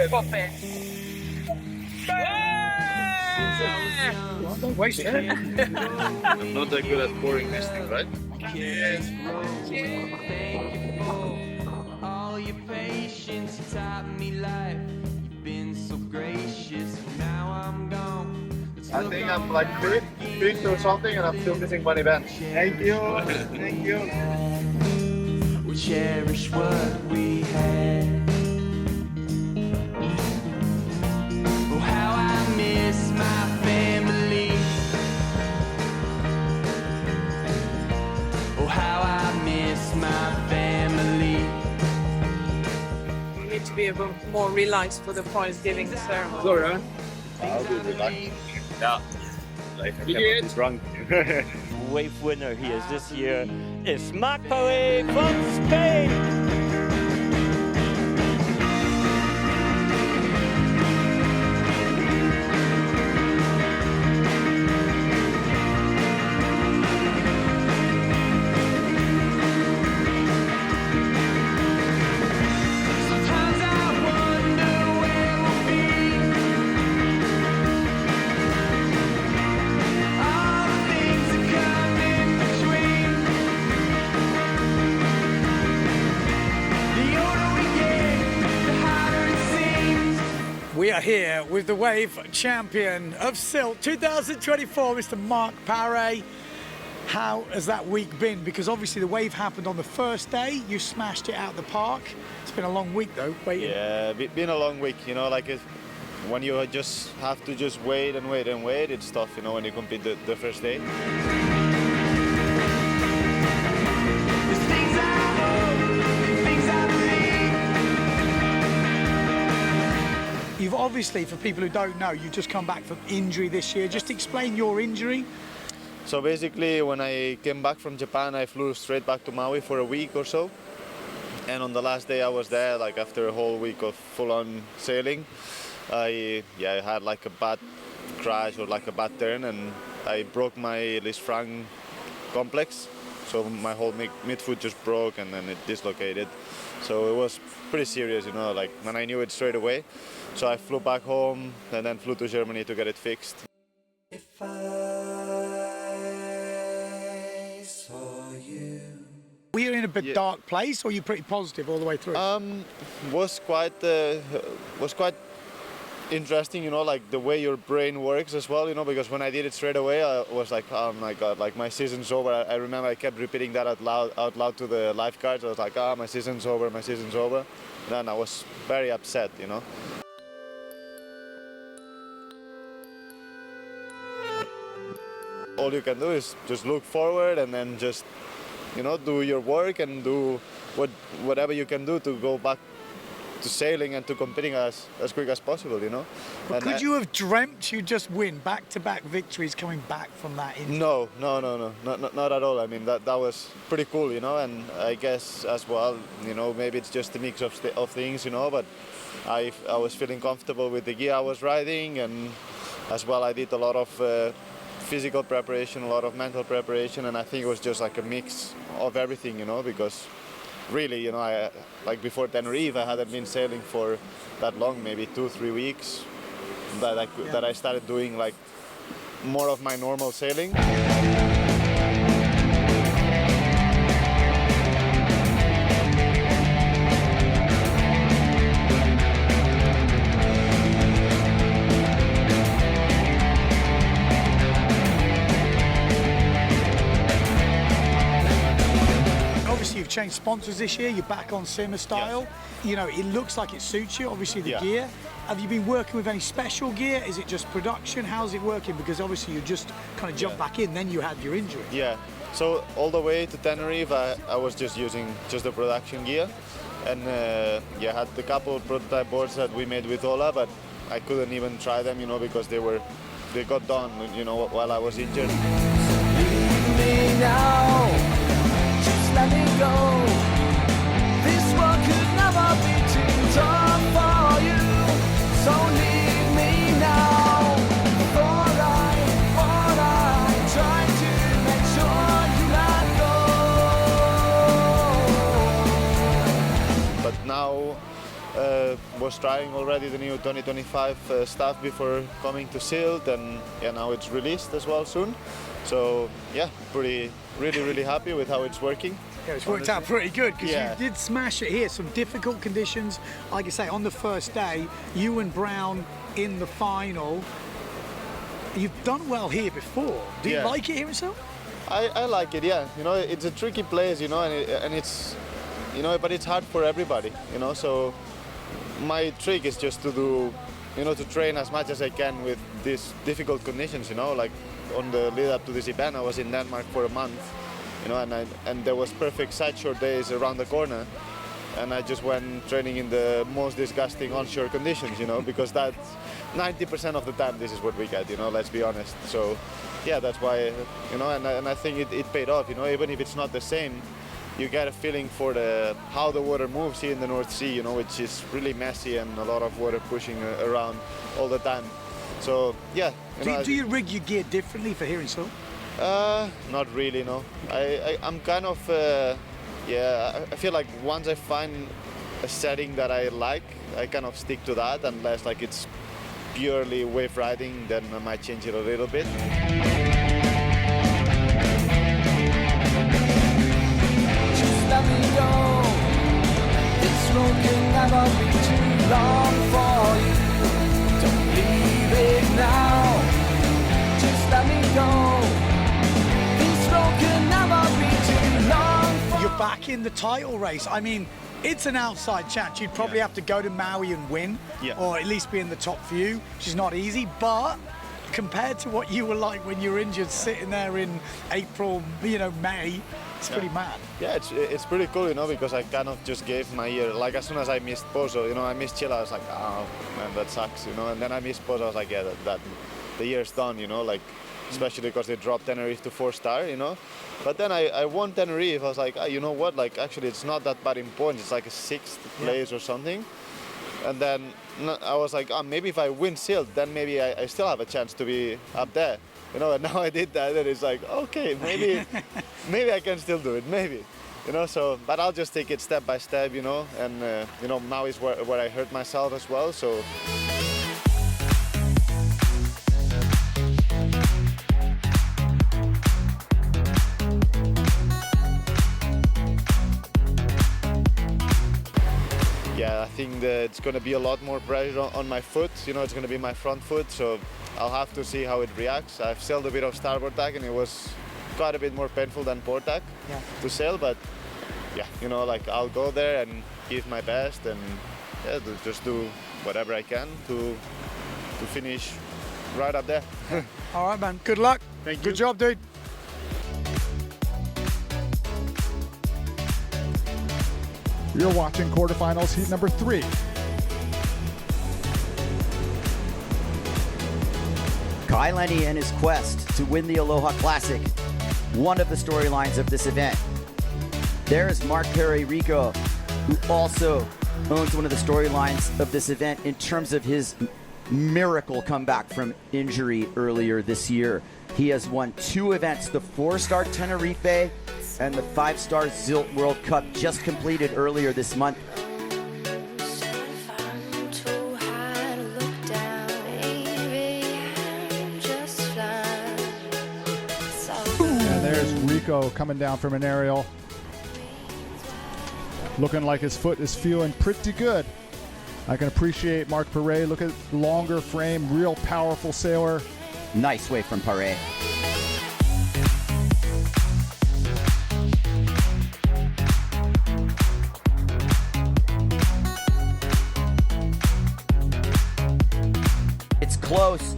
Poppe. Don't waste it. I'm not that good at pouring this thing, right? All your patience, you taught me life. You've been so gracious, now I'm gone. I think I'm like fifth or something, and I'm still missing one event. Thank you. Thank you. We cherish what we had. Oh, how I miss my family. Oh, how I miss my family. You need to be a bit more relaxed for the prize giving ceremony. Sorry. I'll be relaxed. Yeah. Like I cannot be drunk. Wave winner here this year is Marc Paré from Spain. Sometimes I wonder where we'll be. All the things that come in between. The older we get, the harder it seems. We are here with the wave champion of Silt 2024, Mr. Marc Paré. How has that week been? Because obviously the wave happened on the first day. You smashed it out the park. It's been a long week though. Waiting. Yeah, been a long week, you know, like when you just have to just wait and wait and wait, it's tough, you know, when you compete the first day. There's things I hope, things I believe. You've obviously, for people who don't know, you've just come back from injury this year. Just explain your injury. So basically, when I came back from Japan, I flew straight back to Maui for a week or so. And on the last day I was there, like after a whole week of full-on sailing, I had like a bad crash or like a bad turn, and I broke my Lisfranc complex. So my whole midfoot just broke and then it dislocated. So it was pretty serious, you know, like when I knew it straight away. So I flew back home and then flew to Germany to get it fixed. Were you in a bit dark place, or were you pretty positive all the way through? Was quite interesting, you know, like the way your brain works as well, you know, because when I did it straight away, I was like, oh my God, like my season's over. I remember I kept repeating that out loud to the lifeguards. I was like, my season's over, my season's over. And then I was very upset, you know. All you can do is just look forward and then just, you know, do your work and do whatever you can do to go back to sailing and to competing as quick as possible, you know. But could you have dreamt you'd just win back-to-back victories coming back from that injury? No, not at all. I mean, that was pretty cool, you know, and I guess as well, you know, maybe it's just a mix of things, you know, but I was feeling comfortable with the gear I was riding, and as well I did a lot of physical preparation, a lot of mental preparation, and I think it was just like a mix of everything, you know, because really, you know, like before Tenerife, I hadn't been sailing for that long, maybe 2-3 weeks, that I started doing like more of my normal sailing. You've changed sponsors this year, you're back on Simmer style. Yes. You know, it looks like it suits you, obviously the Yeah. gear. Have you been working with any special gear? Is it just production? How's it working? Because obviously you just kind of jumped back in, then you had your injury. Yeah, so all the way to Tenerife, I was just using just the production gear. And I had a couple of prototype boards that we made with Ola, but I couldn't even try them, you know, because they got done, you know, while I was injured. Leave me now, just let me go. This one could never be too tough for you. So leave me now. For I try to make sure you let go. But now was trying already the new 2025 stuff before coming to Silt, and yeah, now it's released as well soon. So yeah, really happy with how it's working. Yeah, it's worked out pretty good because Yeah. you did smash it here. Some difficult conditions. Like I say, on the first day, you and Brown in the final. You've done well here before. Do you Yeah. like it here yourself? I like it, yeah. You know, it's a tricky place, you know, and it's, you know, but it's hard for everybody, you know. So my trick is just to do, you know, to train as much as I can with these difficult conditions, you know. Like on the lead up to this event, I was in Denmark for a month, you know, and there was perfect side shore days around the corner, and I just went training in the most disgusting onshore conditions, you know, because that's 90% of the time this is what we get, you know, let's be honest. So yeah, that's why, you know, and I think it paid off, you know, even if it's not the same, you get a feeling for how the water moves here in the North Sea, you know, which is really messy and a lot of water pushing around all the time. So yeah. Do you rig your gear differently for here in Seoul? Not really, no. I'm kind of, yeah, I feel like once I find a setting that I like, I kind of stick to that, unless like it's purely wave riding, then I might change it a little bit. Just let me go. This road can never be too long for you. Don't leave it now. Just let me go. This road can never be too long for You're back in the title race. I mean, it's an outside chance. You'd probably have to go to Maui and win, or at least be in the top few, which is not easy. But compared to what you were like when you were injured, sitting there in April, you know, May, it's pretty mad. Yeah, it's pretty cool, you know, because I kind of just gave my year. Like as soon as I missed Pozo, you know, I missed Chile, I was like, oh man, that sucks, you know. And then I missed Pozo, I was like, yeah, that the year's done, you know, like especially because they dropped Tenerife to 4-star, you know. But then I won Tenerife. I was like, you know what? Like actually, it's not that bad in points. It's like a 6th place or something. And then I was like, maybe if I win Silt, then maybe I still have a chance to be up there, you know. And now I did that, and it's like, okay, maybe I can still do it, maybe, you know. So, but I'll just take it step by step, you know. And you know, now is where I hurt myself as well. So. Yeah, I think that it's going to be a lot more pressure on my foot. You know, it's going to be my front foot, so I'll have to see how it reacts. I've sailed a bit of starboard tack, and it was quite a bit more painful than port tack to sail. But yeah, you know, like I'll go there and give my best, and yeah, just do whatever I can to finish right up there. All right, man. Good luck. Thank you. Good job, dude. You're watching quarterfinals heat number 3. Kai Lenny and his quest to win the Aloha Classic, one of the storylines of this event. There's Marc Paré Rico, who also owns one of the storylines of this event in terms of his miracle comeback from injury earlier this year. He has won 2 events, the 4-star Tenerife and the 5-star Zilt World Cup just completed earlier this month. And there's Rico coming down from an aerial. Looking like his foot is feeling pretty good. I can appreciate Marc Paré. Look at longer frame, real powerful sailor. Nice wave from Pare. It's close.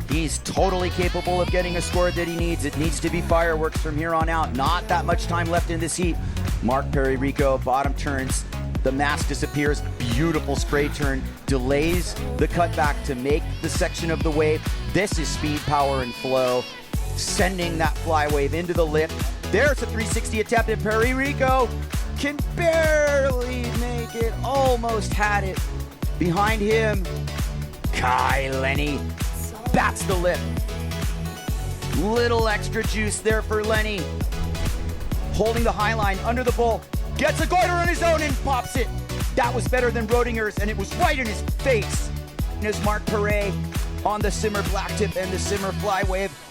He's totally capable of getting a score that he needs. It needs to be fireworks from here on out. Not that much time left in this heat. Marc Paré Rico, bottom turns. The mask disappears. Beautiful spray turn. Delays the cutback to make the section of the wave. This is speed, power, and flow. Sending that fly wave into the lip. There's a 360 attempt, and Paré Rico can barely make it. Almost had it. Behind him, Kai Lenny bats the lip. Little extra juice there for Lenny. Holding the high line under the bull. Gets a goiter on his own and pops it. That was better than Rodinger's, and it was right in his face. As Marc Paré on the simmer blacktip and the simmer flywave.